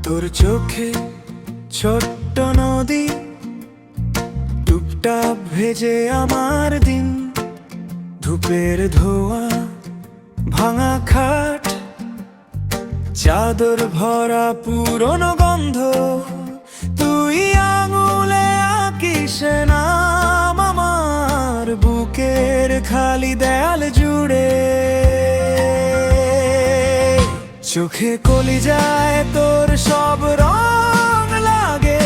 তোর চোখে ছোট্ট নদী টুপটাপ ভেজে আমার দিন, ধূপের ধোয়া ভাঙা খাট, চাদর ভরা পুরনো গন্ধ, তুই আঙুলে আঁকিস নাম আমার বুকের খালি দেয়াল জুড়ে। চোখে কলিজায় তোর সব রং লাগে,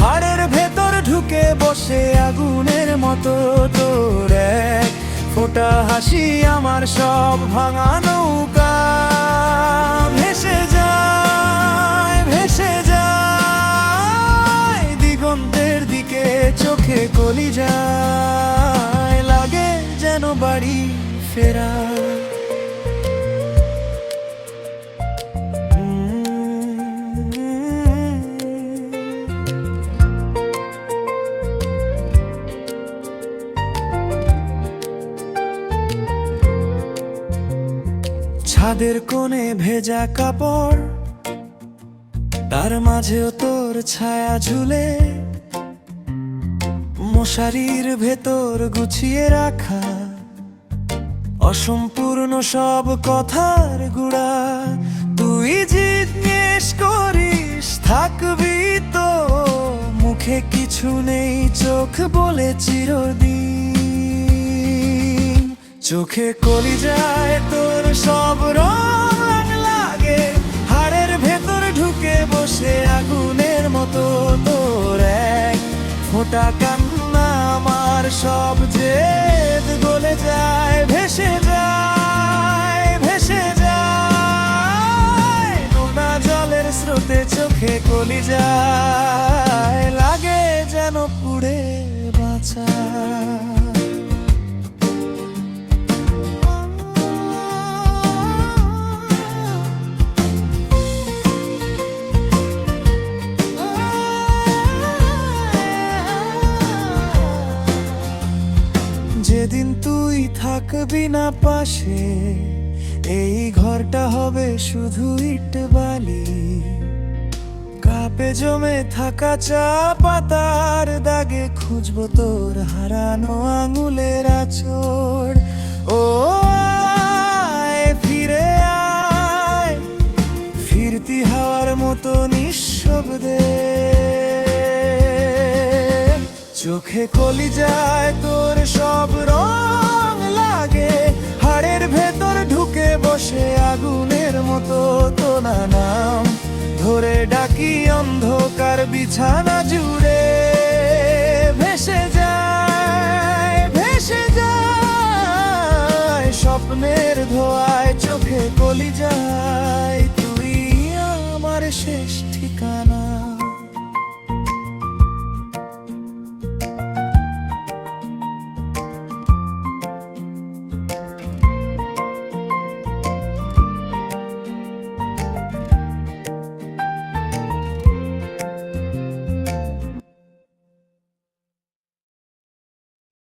হাড়ের ভেতর ঢুকে বসে আগুনের মতো তোর এক ফোঁটা হাসি আমার সব ভাঙা নৌকা ভেসে যায়, ভেসে যায় দিগন্তের দিকে। চোখে কলিজায় লাগে যেন বাড়ি ফেরা। ছাদের কোণে ভেজা কাপড়, তার মাঝেও তোর ছায়া ঝুলে, মশারির ভেতর গুছিয়ে রাখা অসম্পূর্ণ সব কথার গুড়া। তুই জিজ্ঞেস করিস থাকবি তো, মুখে কিছু নেই, চোখ বলে চিরদিন। চোখে কলিজায় তোর সব রং লাগে, হাড়ের ভেতর ঢুকে বসে আগুনের মতো তোর এক ফোঁটা কান্না আমার সব জেদ গলে যায়, ভেসে যায়, ভেসে যায় নোনা জলের স্রোতে। চোখে কলিজায় লাগে যেন পুড়ে বাঁচা। যেদিন তুই থাকবি না পাশে, এই ঘরটা হবে শুধু ইট বালি, কাপে জমে থাকা চা পাতার দাগে খুঁজবো তোর হারানো আঙুলের আঁচড়। ও আয় ফিরে আয়, ফিরতি হাওয়ার মতো নিঃশব্দে। চোখে কলিজায় তোর সব রং লাগে, হাড়ের ভেতর ঢুকে বসে আগুনের মতো তোনা নাম ধরে ডাকি অন্ধকার বিছানা জুড়ে। ভেসে যায়, ভেসে যায় স্বপ্নের ধোয়ায়। চোখে কলিজায় তুই আমার শেষ ঠিকানা।